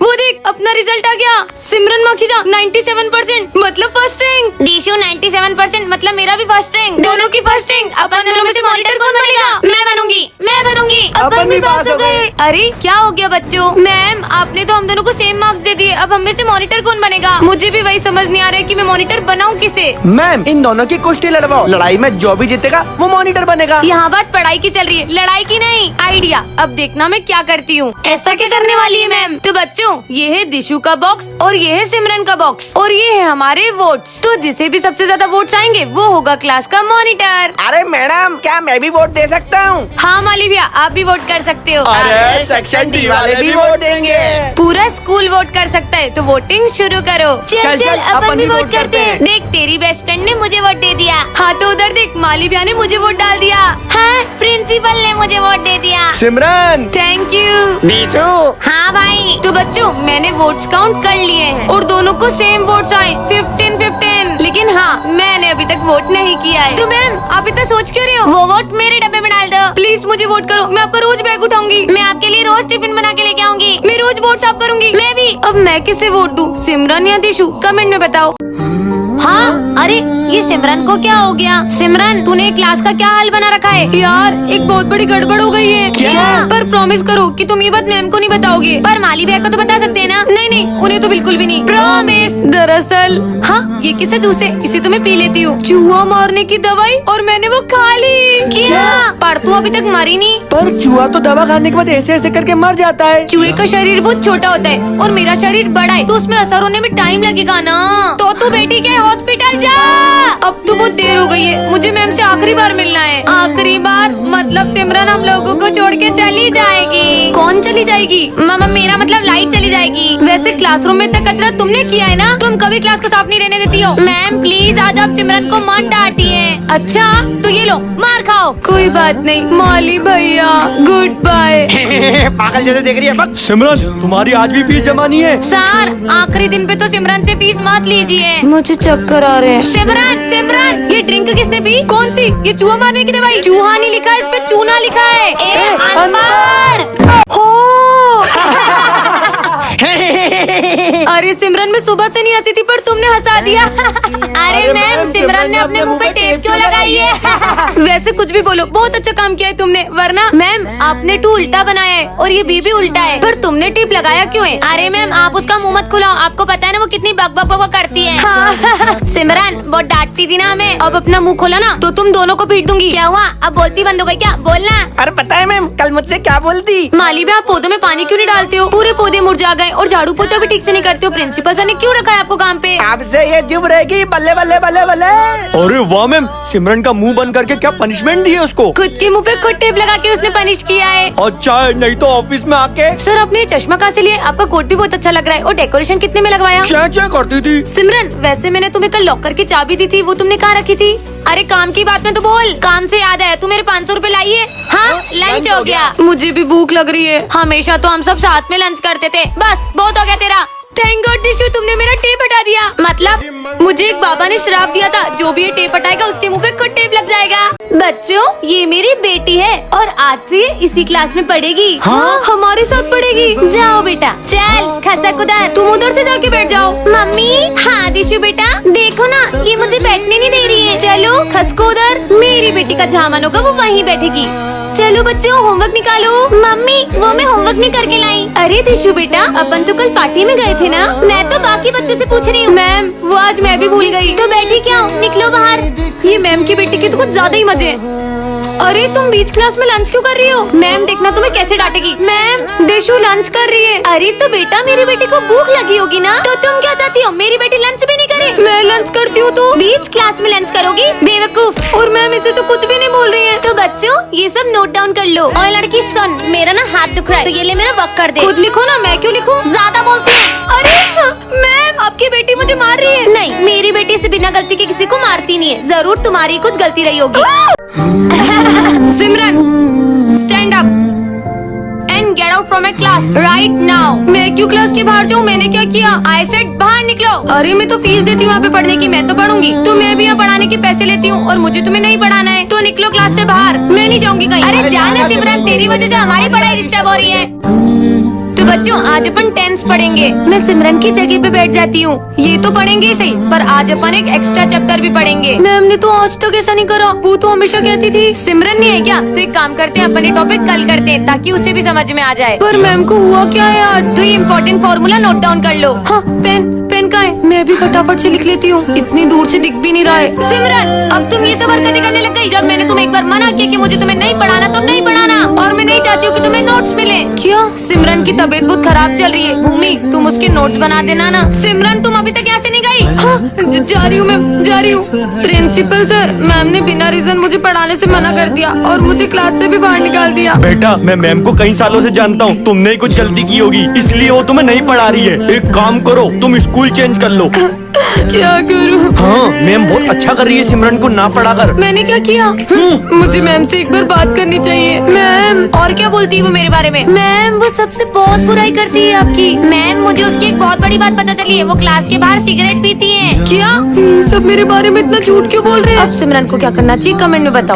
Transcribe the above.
वो देख अपना रिजल्ट आ गया। सिमरन माखीजा 97% मतलब फर्स्ट रैंक। दीशु 97% मतलब मेरा भी फर्स्ट रैंक। दोनों की फर्स्ट रैंक। अपन दोनों में से मॉनिटर कौन बनेगा? मैं बनूंगी। अपन भी पास हो गए। अरे क्या हो गया बच्चों? मैम आपने तो हम दोनों को सेम मार्क्स दे दिए, अब हमें से मॉनिटर कौन बनेगा? मुझे भी वही समझ नहीं आ रहा है कि मैं मॉनिटर बनाऊं किसे। मैम इन दोनों की कुश्ती लड़वाओ, लड़ाई में जो भी जीतेगा वो मॉनिटर बनेगा। यहाँ बात पढ़ाई की चल रही है, लड़ाई की नहीं। आइडिया, अब देखना मैं क्या करती हूँ। ऐसा क्या करने वाली है मैम? तो बच्चों ये है दिशु का बॉक्स और ये है सिमरन का बॉक्स और ये है हमारे वोट्स। तो जिसे भी सबसे ज्यादा वोट्स आएंगे वो होगा क्लास का मॉनिटर। अरे मैडम क्या मैं भी वोट दे सकता हूँ? हाँ माली भैया आप भी वोट कर सकते हो। अरे सेक्शन डी वाले भी वोट देंगे। पूरा स्कूल वोट कर सकता है, तो वोटिंग शुरू करो। चल चल अपन भी वोट करते हैं। देख तेरी बेस्ट फ्रेंड ने मुझे वोट दे दिया। हाँ तो उधर देख माली भैया ने मुझे वोट डाल दिया। हाँ प्रिंसिपल ने मुझे वोट दे दिया। सिमरन थैंक यू। दीशु हाँ भाई। तो बच्चों मैंने वोट्स काउंट कर लिए हैं और दोनों को सेम वोट्स आए 15-15। लेकिन हाँ मैंने अभी तक वोट नहीं किया है। तो मैम आप इतना सोच क्यों रहे हो? वो वोट मेरे डब्बे में डाल दो प्लीज। मुझे वोट करो, मैं आपका रोज बैग उठाऊंगी। मैं आपके लिए रोज टिफिन बना के लेके आऊंगी। मैं रोज वोट साफ करूंगी। मैं भी। अब मैं किसे वोट दूं, सिमरन या दिशु? कमेंट में बताओ। हाँ अरे ये सिमरन को क्या हो गया? सिमरन तूने क्लास का क्या हाल बना रखा है? यार एक बहुत बड़ी गड़बड़ हो गई है। क्या? पर प्रॉमिस करो कि तुम ये बात मैम को नहीं बताओगे। पर माली भैया को तो बता सकते हैं ना? नहीं नहीं उन्हें तो बिल्कुल भी नहीं। प्रॉमिस। दरअसल हाँ ये किसे जूस है, इसे तो मैं पी लेती हूँ। चूहा मारने की दवाई और मैंने वो खा ली। क्या? पर तू अभी तक मरी नहीं। पर चूहा तो दवा खाने के बाद ऐसे ऐसे करके मर जाता है। चूहे का शरीर बहुत छोटा होता है और मेरा शरीर बड़ा है, तो उसमें असर होने में टाइम लगेगा ना। तो तू बेटी के हॉस्पिटल जा। अब तो बहुत देर हो गई है, मुझे मैम से आखिरी बार मिलना है। आखिरी बार मतलब सिमरन हम लोगों को छोड़ के चली जाएगी। कौन चली जाएगी? मामा मेरा मतलब लाइट चली जाएगी। वैसे क्लासरूम में इतना कचरा तुमने किया है ना, तुम कभी क्लास को साफ नहीं रहने देती हो। मैम प्लीज आज आप सिमरन को मत डांटिए। अच्छा तो ये लो मार खाओ। कोई बात नहीं माली भैया, गुड बाय। पागल जैसे देख रही है। सिमरन तुम्हारी आज भी फीस जमा नहीं है। सर आखिरी दिन पे तो सिमरन से फीस मत लीजिए, मुझे चक्कर आ रहे हैं। सिमरन सिमरन ये ड्रिंक किसने पी? कौन सी? ये चूहा मारने की दवाई। चूहा नहीं लिखा है, इस पे चूना लिखा है। अनपढ़ हो। अरे सिमरन मैं सुबह से नहीं हंसी थी पर तुमने हंसा दिया। अरे मैम सिमरन ने अपने मुंह पे टेप क्यों लगाई है? वैसे कुछ भी बोलो, बहुत अच्छा काम किया है तुमने। वरना मैम आपने टू उल्टा बनाया है और ये बी भी उल्टा है, पर तुमने टेप लगाया क्यों है? अरे मैम आप उसका मुंह मत खुलाओ, आपको पता है ना वो कितनी बक बक बक करती है। हाँ। सिमरन बहुत डांटती थी ना हमें। अब अपना मुंह खोला ना तो तुम दोनों को पीट दूंगी। क्या हुआ अब बोलती बंद हो गई क्या? बोलना। अरे पता है मैम कल मुझसे क्या बोलती? माली भैया आप पौधों में पानी क्यों नहीं डालते हो? पूरे पौधे मुरझा गए और झाड़ू पोछा भी ठीक से नहीं करते हो। प्रिंसिपल सर ने क्यों रखा है आपको काम पे? आपसे ये चुप रहेगी। बल्ले बल्ले बल्ले बल्ले। अरे वाह मैम, सिमरन का मुंह बंद करके क्या पनिशमेंट दी है उसको? खुद के मुंह पे खुद टेप लगा के उसने पनिश किया है। अच्छा नहीं तो ऑफिस में आके। सर आपने ये चश्मा कहाँ से लिया? आपका कोट भी बहुत अच्छा लग रहा है और डेकोरेशन कितने में लगवाया? क्या करती थी? सिमरन वैसे मैंने तुम्हें कल लॉकर की चाबी दी थी, वो तुमने कहाँ रखी थी? अरे काम की बात में तो बोल। काम से याद आया तू मेरे 500 रुपए लाई है। हाँ लंच हो गया। मुझे भी भूख लग रही है। हमेशा तो हम सब साथ में लंच करते थे। बस बहुत हो गया तेरा। थैंक गॉड दिशु तुमने मेरा टेप हटा दिया। मतलब मुझे एक बाबा ने श्राप दिया था, जो भी ये टेप हटाएगा उसके मुंह पे खुद टेप लग जाएगा। बच्चों ये मेरी बेटी है और आज से ये इसी क्लास में पढ़ेगी। हाँ हमारे साथ पढ़ेगी। जाओ बेटा चल खसक उधर, तुम उधर से जाके बैठ जाओ। मम्मी। हाँ दिशु बेटा देखो ना ये मुझे बैठने नहीं दे रही है। चलो खसको उधर, मेरी बेटी का जहाँ मन होगा वो वहीं बैठेगी। चलो बच्चों होमवर्क निकालो। मम्मी वो मैं होमवर्क नहीं करके लाई। अरे दिशु बेटा अपन तो कल पार्टी में गए थे ना? मैं तो बाकी बच्चों से पूछ रही हूँ। मैम वो आज मैं भी भूल गई। तो बैठी क्या हूँ, निकलो बाहर। ये मैम की बेटी के तो कुछ ज्यादा ही मजे। अरे तुम बीच क्लास में लंच क्यों कर रही हो? मैम देखना तुम्हें कैसे डांटेगी। मैम दिशु लंच कर रही है। अरे तो बेटा मेरी बेटी को भूख लगी होगी ना, तो तुम क्या चाहती हो मेरी बेटी लंच भी नहीं करे? मैं लंच करती हूँ तो बीच क्लास में लंच करोगी बेवकूफ। और मैम इसे तो कुछ भी नहीं बोल रही है। तो बच्चों ये सब नोट डाउन कर लो। और लड़की सुन मेरा ना हाथ दुख रहा है तो ये ले मेरा वर्क कर दे। खुद लिखो ना, मैं क्यों लिखूं? ज्यादा बोलती है। अरे मैम आपकी बेटी मुझे मार रही है। नहीं मेरी बेटी से बिना गलती के किसी को मारती नहीं है, जरूर तुम्हारी कुछ गलती रही होगी। Simran stand up and get out from my class right now. मैं क्यों क्लास के बाहर जाऊँ? मैंने क्या किया? आई सेड बाहर निकलो। अरे मैं तो फीस देती हूँ यहाँ पे पढ़ने की, मैं तो पढ़ूंगी। तो मैं भी यहाँ पढ़ाने के पैसे लेती हूँ और मुझे तुम्हें नहीं पढ़ाना है तो निकलो क्लास से बाहर। मैं नहीं जाऊंगी कहीं। अरे जाना सिमरन, तेरी वजह से हमारी पढ़ाई डिस्टर्ब हो रही है। तो बच्चों आज अपन टेंस पढ़ेंगे। मैं सिमरन की जगह पे बैठ जाती हूँ। ये तो पढ़ेंगे ही सही, पर आज अपन एक एक्स्ट्रा चैप्टर भी पढ़ेंगे। मैम ने तो आज तक ऐसा नहीं करा, वो तो हमेशा कहती थी। सिमरन नहीं है क्या? तो एक काम करते हैं, अपन ये टॉपिक कल करते हैं ताकि उसे भी समझ में आ जाए। पर मैम को हुआ क्या है आज? तो ये इम्पोर्टेंट फॉर्मूला नोट डाउन कर लो। हाँ, पेन का है, मैं भी फटाफट से लिख लेती हूँ। इतनी दूर से दिख भी नहीं रहा है। सिमरन, अब तुम ये सब हरकतें करने लग गई। जब मैंने तुम्हें एक बार मना किया कि मुझे तुम्हें नहीं पढ़ाना तो नहीं पढ़ाना, और मैं नहीं चाहती हूँ कि तुम्हें नोट्स मिले। क्या? सिमरन की तबीयत बहुत खराब चल रही है। भूमि, तुम उसके नोट्स बना देना ना। सिमरन, तुम अभी तक यहाँ से नहीं गई? हाँ, जा रही हूँ मैम, जा रही हूँ। प्रिंसिपल सर, मैम ने बिना रीजन मुझे पढ़ाने से मना कर दिया और मुझे क्लास से भी बाहर निकाल दिया। बेटा, मैं मैम को कई सालों से जानता हूँ। तुमने ही कुछ गलती की होगी, इसलिए वो तुम्हें नहीं पढ़ा रही है। एक काम करो, तुम स्कूल चेंज कर लो। क्या करूँ? हाँ, मैम बहुत अच्छा कर रही है सिमरन को ना पढ़ाकर। मैंने क्या किया? मुझे मैम से एक बार बात करनी चाहिए। मैम, और क्या बोलती है वो मेरे बारे में? मैम, वो सबसे बहुत बुराई करती है आपकी। मैम, मुझे उसकी एक बहुत बड़ी बात पता चली है। वो क्लास के बाहर सिगरेट पीती है। क्या? सब मेरे बारे में इतना झूठ क्यों बोल रहे हैं? अब सिमरन को क्या करना चाहिए, कमेंट में बताओ।